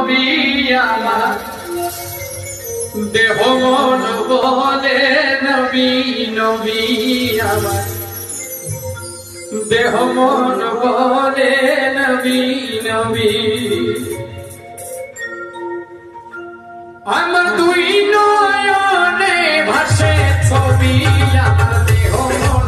নবী আমার দেহ মন বলে নবী নবী আমার দেহ মন বলে নবী নবী আমার দুই নয়নে ভাসে ছবি আমার দেহ মন